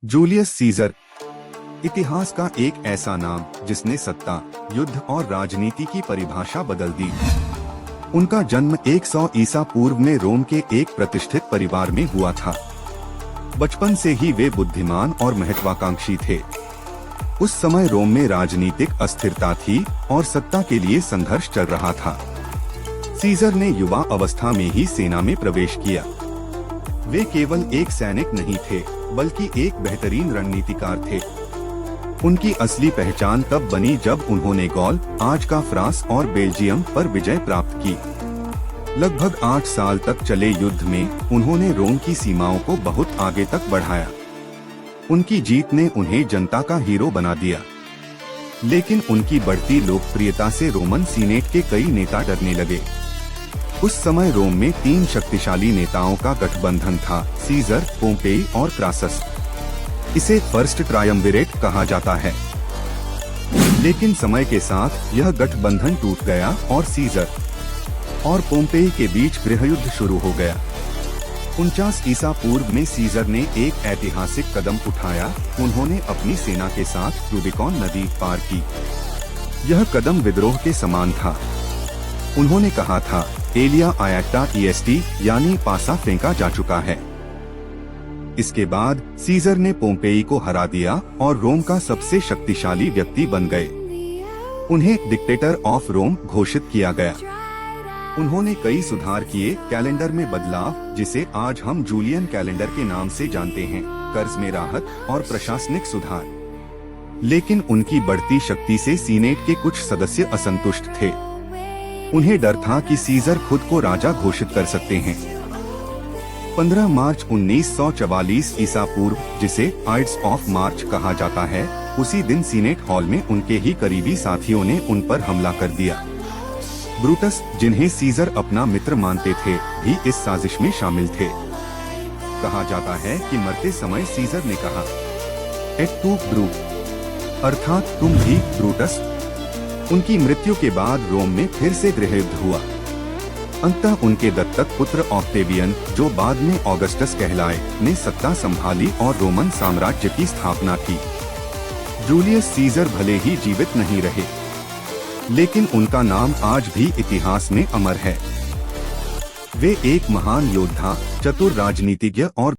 Julius Caesar इतिहास का एक ऐसा नाम जिसने सत्ता, युद्ध और राजनीति की परिभाषा बदल दी। उनका जन्म 100 ईसा पूर्व में रोम के एक प्रतिष्ठित परिवार में हुआ था। बचपन से ही वे बुद्धिमान और महत्वाकांक्षी थे। उस समय रोम में राजनीतिक अस्थिरता थी और सत्ता के लिए संघर्ष चल रहा था। सीजर ने युवा अवस्था में ही सेना में प्रवेश किया। वे केवल एक सैनिक नहीं थे, बल्कि एक बेहतरीन रणनीतिकार थे। उनकी असली पहचान तब बनी जब उन्होंने गॉल, आज का फ्रांस और बेल्जियम पर विजय प्राप्त की। लगभग 8 साल तक चले युद्ध में उन्होंने रोम की सीमाओं को बहुत आगे तक बढ़ाया। उनकी जीत ने उन्हें जनता का हीरो बना दिया। लेकिन उनकी बढ़ती लोकप्रियता से रोमन सीनेट के कई नेता डरने लगे। उस समय रोम में 3 शक्तिशाली नेताओं का गठबंधन था, सीजर, पोम्पेई और क्रासस। इसे फर्स्ट ट्रायम्विरेट कहा जाता है। लेकिन समय के साथ यह गठबंधन टूट गया और सीजर और पोम्पेई के बीच गृहयुद्ध शुरू हो गया। 49 ईसा पूर्व में सीजर ने एक ऐतिहासिक कदम उठाया। उन्होंने अपनी सेना के साथ रूबिकॉन नदी पार की। यह कदम विद्रोह के समान था। उन्होंने कहा था, एलिया आयट्टा ईएसटी यानी पासा फेंका जा चुका है। इसके बाद सीजर ने पोम्पेई को हरा दिया और रोम का सबसे शक्तिशाली व्यक्ति बन गए। उन्हें डिक्टेटर ऑफ रोम घोषित किया गया। उन्होंने कई सुधार किए, कैलेंडर में बदलाव, जिसे आज हम जूलियन कैलेंडर के नाम से जानते हैं, कर्ज में राहत और प्रशासनिक सुधार। लेकिन उनकी बढ़ती शक्ति से सीनेट के कुछ सदस्य असंतुष्ट थे। उन्हें डर था कि सीजर खुद को राजा घोषित कर सकते हैं। 15 मार्च 1944 ईसा पूर्व, जिसे आइड्स ऑफ मार्च कहा जाता है, उसी दिन सीनेट हॉल में उनके ही करीबी साथियों ने उन पर हमला कर दिया। ब्रूटस, जिन्हें सीजर अपना मित्र मानते थे, भी इस साजिश में शामिल थे। कहा जाता है कि मरते समय सीजर ने कहा, एट टू ब्रू, अर्थात तुम भी ब्रूटस। उनकी मृत्यु के बाद रोम में फिर से गृहयुद्ध हुआ। अंततः उनके दत्तक पुत्र ऑक्टेवियन, जो बाद में ऑगस्टस कहलाए, ने सत्ता संभाली और रोमन साम्राज्य की स्थापना की। जूलियस सीजर भले ही जीवित नहीं रहे, लेकिन उनका नाम आज भी इतिहास में अमर है। वे एक महान योद्धा, चतुर राजनीतिज्ञ और